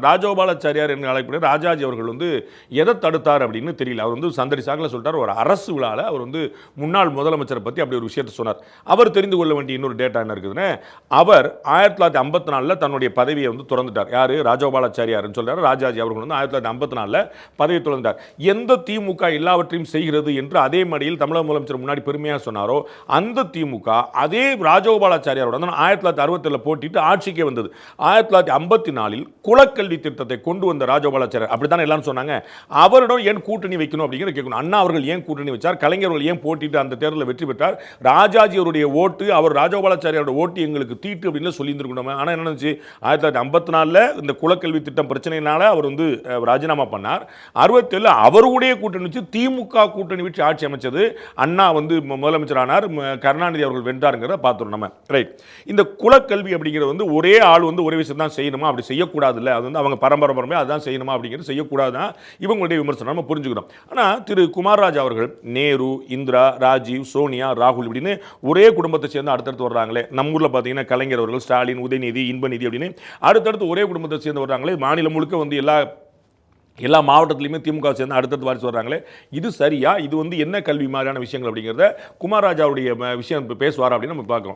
ராஜகோபாலாச்சாரியார் என்று அழைக்கக்கூடிய ராஜாஜி அவர்கள் வந்து எதை தடுத்தார் அப்படின்னு தெரியல. அவர் வந்து சந்தடி சாக்கில் சொல்லிட்டார், ஒரு அரசு விழாவில் அவர் வந்து முன்னாள் முதலமைச்சரை பற்றி அப்படி ஒரு விஷயத்தை சொன்னார். அவர் தெரிந்து கொள்ள வேண்டிய இன்னொரு டேட்டா என்ன இருக்குதுன்னு, அவர் 1954 தன்னுடைய பதவியை வந்து துறந்துட்டார். யார்? ராஜகோபாலாச்சாரியார்னு சொல்றாரு. ராஜாஜி அவர்கள் வந்து 1954 பதவியை துறந்தார். எந்த திமுக எல்லாவற்றையும் செய்கிறது என்று அதே மடியில் தமிழக முதலமைச்சர் முன்னாடி பெருமையாக சொன்னாரோ, அந்த திமுக அதே ராஜகோபாலாச்சாரியாரோட 1967 போட்டிட்டு ஆட்சிக்கே வந்தது. 1954 குலக்கல்வி திட்டத்தை கொண்டு வந்த ராஜகோபாலாச்சாரியர் அப்படித்தான் எல்லாரும் சொன்னாங்க. அவரிடம் ஏன் கூட்டணி வைக்கணும் அப்படிங்கிற கேட்கணும். அண்ணா அவர்கள் ஏன் கூட்டணி வச்சார்? கலைஞர் அவர்கள் ஏன் போட்டிட்டு அந்த தேர்தலில் வெற்றி பெற்றார்? ராஜாஜி அவருடைய ஓட்டு, அவர் ராஜகோபாலாச்சாரியோட ஓட்டு எங்களுக்கு தீட்டு அப்படின்னு சொல்லியிருந்திருக்கணும். ஆனால் என்ன நடந்துச்சு? 1954 இந்த குலக்கல்வி திட்டம் பிரச்சனையினால அவர் வந்து ராஜினாமா பண்ணார். 67 அவருடைய கூட்டணி வச்சு திமுக கூட்டணி வச்சு ஆட்சி அமைச்சது. அண்ணா வந்து முதலமைச்சர் ஆனார், கருணாநிதி அவர்கள் வென்றாருங்கிறத பார்த்துரும் நம்ம. ரைட். இந்த குலக்கல்வி அப்படிங்கிறது வந்து ஒரே ஆள் வந்து ஒரே விஷயம் தான் செய்யணுமா? அப்படி செய்யக்கூடாது. இல்லை, அது வந்து அவங்க பரம்பரை அதுதான் செய்யணுமா அப்படிங்கிறது செய்யக்கூடாதுதான் இவங்களுடைய விமர்சனம். நம்ம புரிஞ்சுக்கிறோம். ஆனால் திரு குமாரராஜ் அவர்கள் நேரு, இந்திரா, ராஜீவ், சோனியா, ராகுல் இப்படின்னு ஒரே குடும்பத்தை சேர்ந்து அடுத்தடுத்து வர்றாங்களே. நம்ம ஊரில் பார்த்தீங்கன்னா கலைஞர் அவர்கள், ஸ்டாலின், உதயநிதி, இன்பநிதி அப்படின்னு அடுத்தடுத்து ஒரே குடும்பத்தை சேர்ந்து வர்றாங்களே. மாநிலம் முழுக்க வந்து எல்லா மாவட்டத்திலையுமே திமுக சேர்ந்து அடுத்தடுத்து வாரிசு வர்றாங்களே. இது சரியா? இது வந்து என்ன கல்வி மாதிரியான விஷயங்கள் அப்படிங்கிறத குமாரராஜாவுடைய விஷயம் பேசுவார் அப்படின்னு நம்ம பார்க்குறோம்.